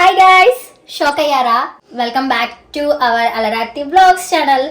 Hi guys, shock అయ్యారా? Welcome back to our అలరాతి vlogs channel.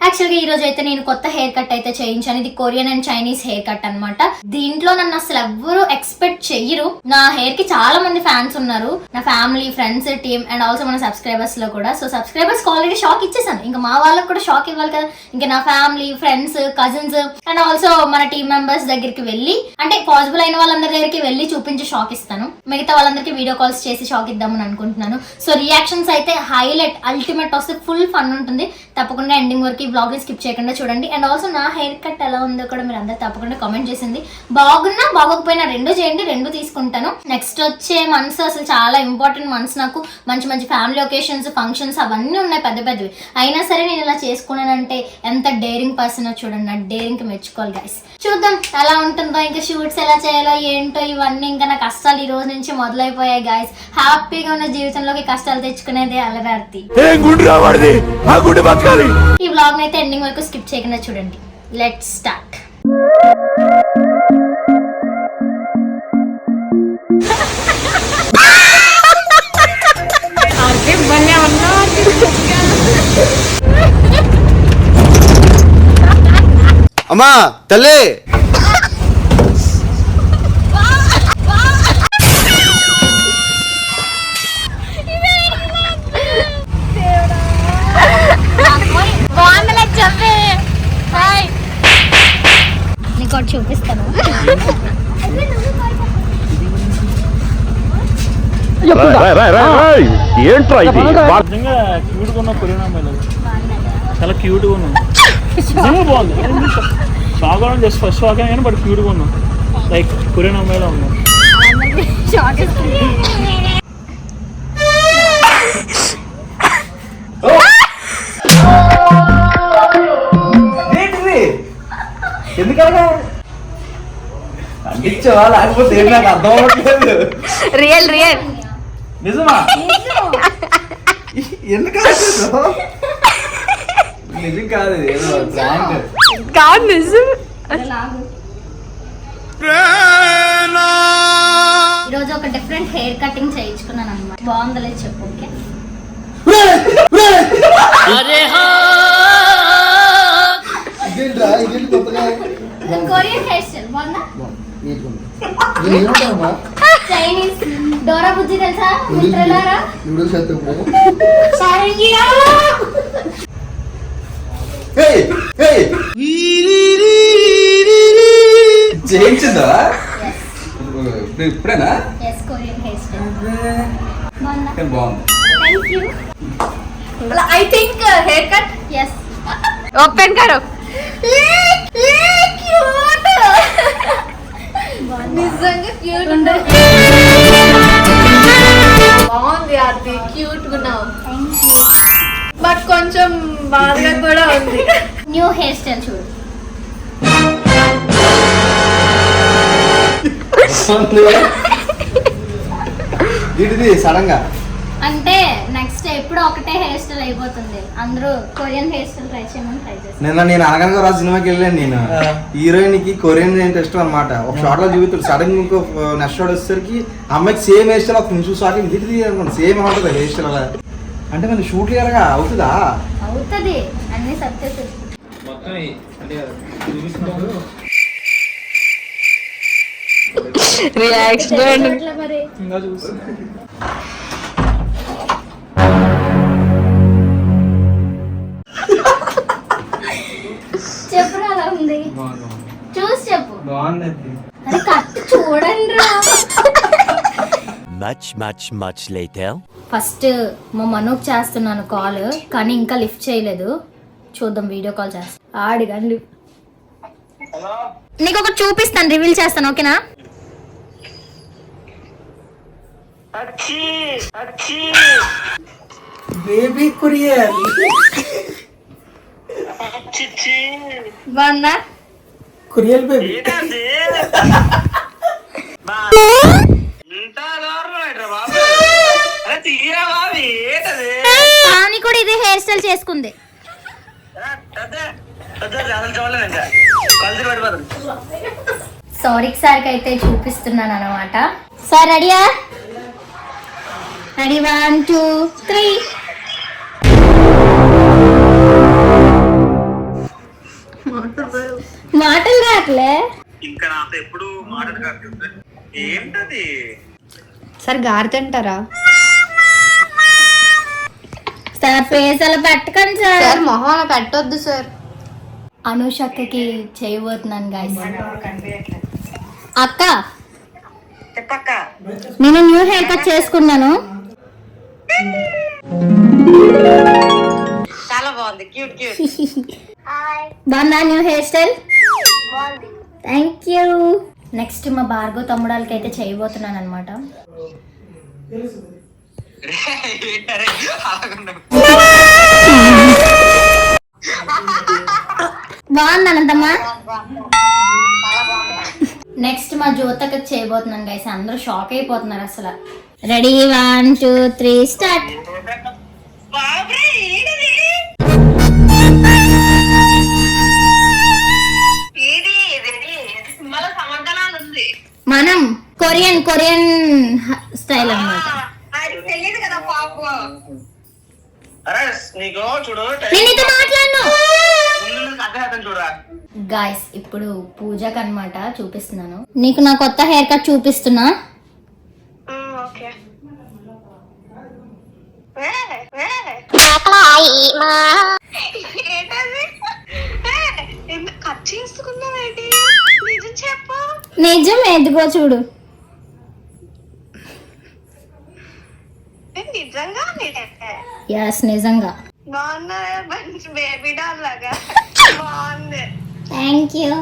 యాక్చువల్గా ఈ రోజు అయితే నేను కొత్త హెయిర్ కట్ అయితే చేయించాను. ఇది Korean and Chinese hair cut అన్నమాట. దీంట్లో నన్ను అసలు ఎవ్వరూ ఎక్స్పెక్ట్ చెయ్యరు. నా హెయిర్ కి చాలా మంది ఫ్యాన్స్ ఉన్నారు, నా family, friends, team and also మన సబ్స్క్రైబర్స్ లో కూడా. సో సబ్స్క్రైబర్స్ ఆల్రెడీ షాక్ ఇచ్చేసాను, ఇంకా మా వాళ్ళకి కూడా షాక్ ఇవ్వాలి కదా. ఇంకా నా family, friends, cousins and also మన టీమ్ మెంబర్స్ దగ్గరికి వెళ్ళి, అంటే పాసిబుల్ అయిన వాళ్ళందరి దగ్గరికి వెళ్ళి చూపించి షాక్ ఇస్తాను. మిగతా వాళ్ళందరికీ వీడియో కాల్స్ చేసి షాక్ ఇద్దామని అనుకుంటున్నాను. సో రియాక్షన్స్ అయితే హైలైట్, అల్టిమేట్ వస్తే ఫుల్ ఫన్ ఉంటుంది. తప్పకుండా ఎండింగ్ వరకు ఈ బ్లాగ్ ని స్కిప్ చేయకుండా చూడండి. అండ్ ఆల్సో నా హెయిర్ కట్ ఎలా ఉందో కూడా మీరు అందరు తప్పకుండా కామెంట్ చేసింది. బాగున్నా బాగోకపోయినా రెండు చేయండి, రెండు తీసుకుంటాను. నెక్స్ట్ వచ్చే మంత్స్ అసలు చాలా ఇంపార్టెంట్ మంత్స్. నాకు మంచి మంచి ఫ్యామిలీ ఒకేషన్స్, ఫంక్షన్స్ అవన్నీ ఉన్నాయి పెద్ద పెద్దవి. అయినా సరే నేను ఇలా చేసుకున్నానంటే ఎంత డేరింగ్ పర్సన్ చూడండి. నా డేరింగ్ కి మెచ్చుకోవాలి గైస్. చూద్దాం ఎలా ఉంటుందో, ఇంకా షూట్స్ ఎలా చేయాలో ఏంటో ఇవన్నీ ఇంకా నా కష్టాలు ఈ రోజు నుంచి మొదలైపోయాయి గైస్. హ్యాపీగా ఉన్న జీవితంలోకి కష్టాలు తెచ్చుకునేదే అలరార్తి. ఈ వ్లాగ్ అయితే ఎండింగ్ వరకు స్కిప్ చేయకుండా చూడండి. Let's start. అమ్మా తల్లి, నీకు చూపిస్తాను. ఏంట్రా ఇది? నిజంగా క్యూట్ గా ఉన్న కొరియన్ అమ్మాయిలు చాలా క్యూట్ గా ఉన్నాం. నిజంగా బాగుంది. షాక్ అవడం జస్ట్ ఫస్ట్ షాక్ అయినా బట్ క్యూట్ గా ఉన్నాం. లైక్ కొరియన్ అమ్మాయిలో ఉన్నాం. ఎందుకనగా అందించవా లేకపోతే నాకు అర్థం అవ్వట్లేదు. రియల్ రియల్ నిజమా? ఎందుకు నిజం కాదు, ఏదో కాదు నిజం. ఈరోజు ఒక డిఫరెంట్ హెయిర్ కటింగ్ చేయించుకున్నాను అనమాట. బాగుందలేదు చెప్పు. ఓకే కొరియన్ హెయిర్ స్టైల్ బాగుందా? చైనీస్ డోరా బుజ్జి తెలుసా? మిత్రులారా చేయించిందా ఇప్పుడేనా? కొరియన్ హెయిర్ స్టైల్ బాగుందా? బాగుంది. Thank you. I think haircut. Yes. Open karo. Cute. నిజంగా క్యూట్ ఉంది. బాగుంది అది, క్యూట్ గా ఉన్నావు. బట్ కొంచెం బాధగా కూడా ఉంది. న్యూ హెయిర్ స్టైల్ చూడు. వీటిది సడన్ గా అంటే నెక్స్ట్ ఎప్పుడు ఒకటే హెయిర్ స్టైల్ అయిపోతుంది. అందరూ కొరియన్ హెయిర్ స్టైల్ ట్రై చేయమని ట్రై చేస్తారు. నిన్న నేను అనగనగా రాజు సినిమాకి వెళ్ళాను. నేను హీరోయిన్ కి కొరియన్ ఇంట్రెస్ట్ అనమాట. ఒక షార్ట్ లో చూపిస్తాడు, సడన్ ఇంకో నెక్స్ట్ షార్ట్ వచ్చేసరికి అమ్మాయికి సేమ్ హెయిర్ స్టైల్ అవుతుంది. చూసి షార్ట్ ఇది అనుకోండి సేమ్ ఉంటుంది హెయిర్ స్టైల్. అలా అంటే మళ్ళీ షూట్ క్లియర్గా అవుతుందా? అవుతుంది, అన్ని సక్సెస్. చెప్పు అలా ఉంది, చూసి చెప్పు. బాగుంది. అది కట్ చూడండి. much later. ఫస్ట్ మా మనోకి చేస్తున్నాను కాల్, కానీ ఇంకా లిఫ్ట్ చేయలేదు. చూద్దాం, వీడియో కాల్ చేస్తా. ఆడిగండి, నీకు ఒకటి చూపిస్తాను, రివీల్ చేస్తాను. ఓకేనా? బేబీ కొరియన్ బాగుందా? కొరియన్ బేబీ హెయిర్ స్టైల్ చేసుకుంది. సారీ సార్కి అయితే చూపిస్తున్నాను అనమాట. సార్ రెడీయా? రెడీ 1 2 3. మాటలు రాట్లే ఇంకా నాతో ఎప్పుడు మాట్లాడదు. ఏంటది సార్ గారుతుంటారా సార్? ఫేస్ అలా పెట్టకండి సార్. సార్ మొహం అలా పెట్టొద్దు సార్. అనుషక్కకి చేయబోతున్నాను గైస్. అక్క చెప్పక్క. నేను న్యూ హెయిర్ కట్ చేసుకున్నాను. చాలా బాగుంది, క్యూట్ క్యూట్. బాగుందా new hair style? Thank you. Next మా భార్గవ్ తమ్ముడాలకి అయితే చేయబోతున్నాను అనమాట. బాగుందనంతమ్మా. నెక్స్ట్ మా జ్యోతకి చేయబోతున్నాను గైస్. అందరూ షాక్ అయిపోతున్నారు అసలు. Ready 1 2 3 start. మనం కొరియన్ స్టైల్ అన్నమాట. తెలియదు కదా పాప. నీకు చూడు నేను ఇటు మాట్లాడను అర్థం చూడరా. గాయస్ ఇప్పుడు పూజకి అన్నమాట చూపిస్తున్నాను. నీకు నా కొత్త హెయిర్ కట్ చూపిస్తున్నా. ఓకే. కట్ చేసుకున్నావేంటి? నిజం చెప్పు. నిజం ఎదుగో చూడు. నిజంగా ఎస్ నిజంగా బాగున్నా, మంచి బేబీ డాల్ లాగా బాగుంది. Thank you.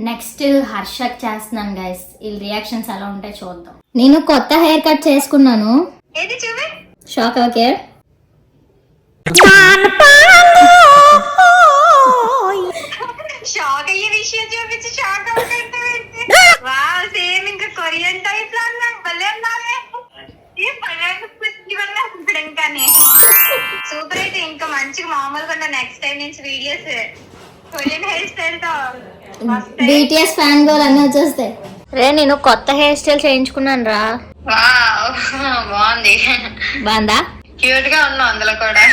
నెక్స్ట్ హర్షక్ చేస్తున్నాను గైస్. వీళ్ళ రియాక్షన్స్ ఎలా ఉంటాయి చూద్దాం. నేను కొత్త హెయిర్ కట్ చేసుకున్నాను. ఏది చూపి. Shock okay. షాక్ అయ్యే విషయం చూపించి షాక్ అవుతుంటే సేమ్ ఇంకా కొరియన్ టైప్ లా భలే ఉన్నావే. సూపర్. అయితే ఇంకా మంచిగా మామూలుగా ఉన్న నెక్స్ట్ టైం నుంచి వీడియోస్ కొరియన్ హెయిర్ స్టైల్ తో BTS ఫ్యాన్ గోల్ అన్నీ వచ్చేస్తాయి. రే నేను కొత్త హెయిర్ స్టైల్ చేయించుకున్నాను రా. బాగుంది. బాగుందా? క్యూట్ గా ఉన్నావు అందులో కూడా.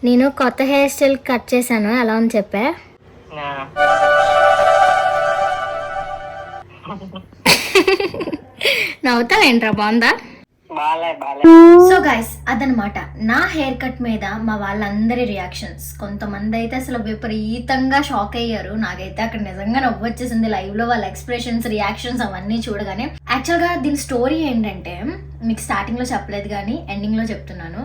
నేను కొత్త హెయిర్ స్టైల్ కట్ చేశాను. ఎలా ఉంది చెప్పా? నవ్వుతావేంట్రా? బాగుందా? సో గైస్ అదనమాట నా హెయిర్ కట్ మీద మా వాళ్ళందరి రియాక్షన్స్. కొంతమంది అయితే అసలు విపరీతంగా షాక్ అయ్యారు. నాకైతే అక్కడ నిజంగా నవ్వు వచ్చేసింది లైవ్ లో. వాళ్ళ ఎక్స్ప్రెషన్స్, రియాక్షన్స్ అవన్నీ చూడగానే. యాక్చువల్ గా దీని స్టోరీ ఏంటంటే మీకు స్టార్టింగ్ లో చెప్పలేదు కానీ ఎండింగ్ లో చెప్తున్నాను.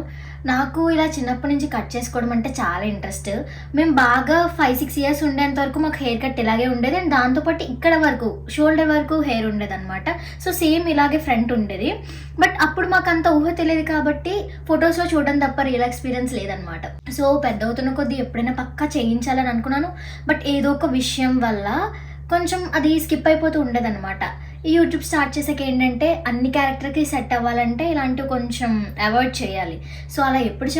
నాకు ఇలా చిన్నప్పటి నుంచి కట్ చేసుకోవడం అంటే చాలా ఇంట్రెస్ట్. మేము బాగా 5-6 ఇయర్స్ ఉండేంత వరకు మాకు హెయిర్ కట్ ఇలాగే ఉండేది. అండ్ దాంతోపాటు ఇక్కడ వరకు షోల్డర్ వరకు హెయిర్ ఉండేది అనమాట. సో సేమ్ ఇలాగే ఫ్రంట్ ఉండేది. బట్ అప్పుడు మాకు అంత ఊహ తెలియదు కాబట్టి ఫొటోస్లో చూడడం తప్ప రియల్ ఎక్స్పీరియన్స్ లేదనమాట. సో పెద్ద అవుతున్న కొద్దీ ఎప్పుడైనా పక్కా చేయించాలని అనుకున్నాను. బట్ ఏదో ఒక విషయం వల్ల కొంచెం అది స్కిప్ అయిపోతూ ఉండేదన్నమాట. ఈ యూట్యూబ్ స్టార్ట్ చేసాక ఏంటంటే అన్ని క్యారెక్టర్కి సెట్ అవ్వాలంటే ఇలాంటివి కొంచెం అవాయిడ్ చేయాలి. సో అలా ఎప్పుడు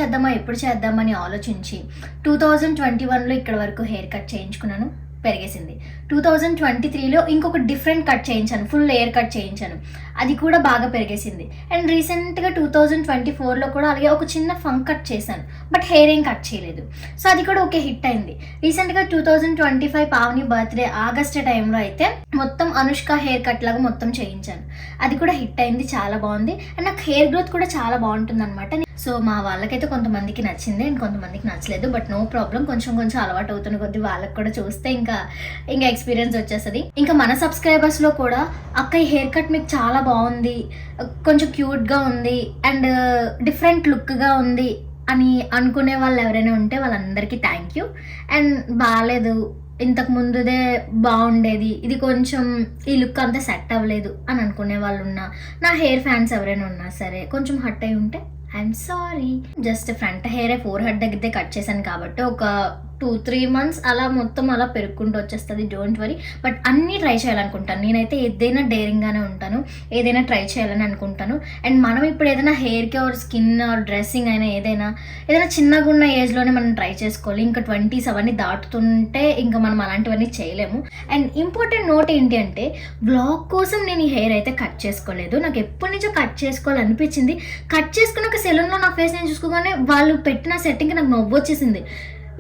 చేద్దామని ఆలోచించి 2021లో ఇక్కడ వరకు హెయిర్ కట్ చేయించుకున్నాను. పెరిగేసింది. 2023లో ఇంకొక డిఫరెంట్ కట్ చేయించాను. ఫుల్ హెయిర్ కట్ చేయించాను. అది కూడా బాగా పెరిగేసింది. అండ్ రీసెంట్గా 2024లో కూడా అలాగే ఒక చిన్న ఫంక్ కట్ చేశాను. బట్ హెయిర్ ఏం కట్ చేయలేదు. సో అది కూడా ఓకే హిట్ అయింది. రీసెంట్గా 2025 పావని బర్త్డే ఆగస్ట్ టైంలో అయితే మొత్తం అనుష్క హెయిర్ కట్ లాగా మొత్తం చేయించాను. అది కూడా హిట్ అయింది. చాలా బాగుంది. అండ్ నాకు హెయిర్ గ్రోత్ కూడా చాలా బాగుంటుంది అనమాట. సో మా వాళ్ళకైతే కొంతమందికి నచ్చింది అండ్ కొంతమందికి నచ్చలేదు. But no problem. కొంచెం అలవాటు అవుతున్న కొద్దీ వాళ్ళకి కూడా చూస్తే ఇంకా ఎక్స్పీరియన్స్ వచ్చేస్తుంది. ఇంకా మన సబ్స్క్రైబర్స్లో కూడా అక్క ఈ హెయిర్ కట్ మీకు చాలా బాగుంది, కొంచెం క్యూట్గా ఉంది అండ్ డిఫరెంట్ లుక్గా ఉంది అని అనుకునే వాళ్ళు ఎవరైనా ఉంటే వాళ్ళందరికీ థ్యాంక్ యూ. అండ్ బాగాలేదు, ఇంతకు ముందుదే బాగుండేది, ఇది కొంచెం ఈ లుక్ అంతా సెట్ అవ్వలేదు అని అనుకునే వాళ్ళు ఉన్నా, నా హెయిర్ ఫ్యాన్స్ ఎవరైనా ఉన్నా సరే కొంచెం హట్ అయి ఉంటే I'm sorry. Just front hair 4 head దగ్గరే కట్ చేశాను కాబట్టి ఒక 2-3 months అలా మొత్తం అలా పెరుక్కుంటూ వచ్చేస్తుంది. Don't worry. బట్ అన్నీ ట్రై చేయాలనుకుంటాను నేనైతే. ఏదైనా డేరింగ్గానే ఉంటాను, ఏదైనా ట్రై చేయాలని అనుకుంటాను. అండ్ మనం ఇప్పుడు ఏదైనా హెయిర్కి ఆర్ స్కిన్ ఆర్ డ్రెస్సింగ్ అయినా ఏదైనా చిన్నగా ఉన్న ఏజ్లోనే మనం ట్రై చేసుకోవాలి. ఇంకా 20s అవన్నీ దాటుతుంటే ఇంకా మనం అలాంటివన్నీ చేయలేము. అండ్ ఇంపార్టెంట్ నోట్ ఏంటి అంటే బ్లాగ్ కోసం నేను ఈ హెయిర్ అయితే కట్ చేసుకోలేదు. నాకు ఎప్పటి నుంచో కట్ చేసుకోవాలనిపించింది. కట్ చేసుకున్నాక సెలూన్లో నా ఫేస్ నేను చూసుకోగానే వాళ్ళు పెట్టిన సెట్టింగ్కి నాకు నవ్వు వచ్చేసింది.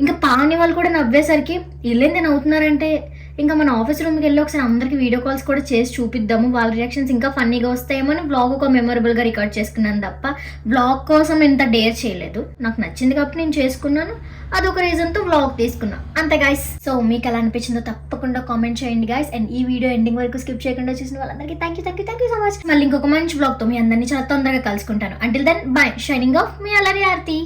ఇంకా పాని వాళ్ళు కూడా నవ్వేసరికి వీళ్ళేంది నవ్వుతున్నారంటే ఇంకా మన ఆఫీస్ రూమ్కి వెళ్ళి ఒకసారి అందరికి వీడియో కాల్స్ కూడా చేసి చూపిద్దాము, వాళ్ళ రియాక్షన్స్ ఇంకా ఫన్నీగా వస్తాయేమో అని బ్లాగ్ ఒక మెమొరబుల్గా రికార్డ్ చేసుకున్నాను తప్ప బ్లాగ్ కోసం ఇంత డేర్ చేయలేదు. నాకు నచ్చింది కాబట్టి నేను చేసుకున్నాను, అదొక రీజన్తో బ్లాగ్ తీసుకున్నా అంతే గైస్. సో మీకు ఎలా అనిపించిందో తప్పకుండా కామెంట్ చేయండి గైస్. అండ్ ఈ వీడియో ఎండింగ్ వరకు స్కిప్ చేయకుండా చూసిన వాళ్ళందరికీ థ్యాంక్ యూ సో మచ్. మళ్ళీ ఇంకొక మంచి బ్లాగ్తో మీ అందరినీ చాలా తొందరగా కలుసుకుంటాను. Until then bye. Signing off మీ అల్లరి ఆర్తి.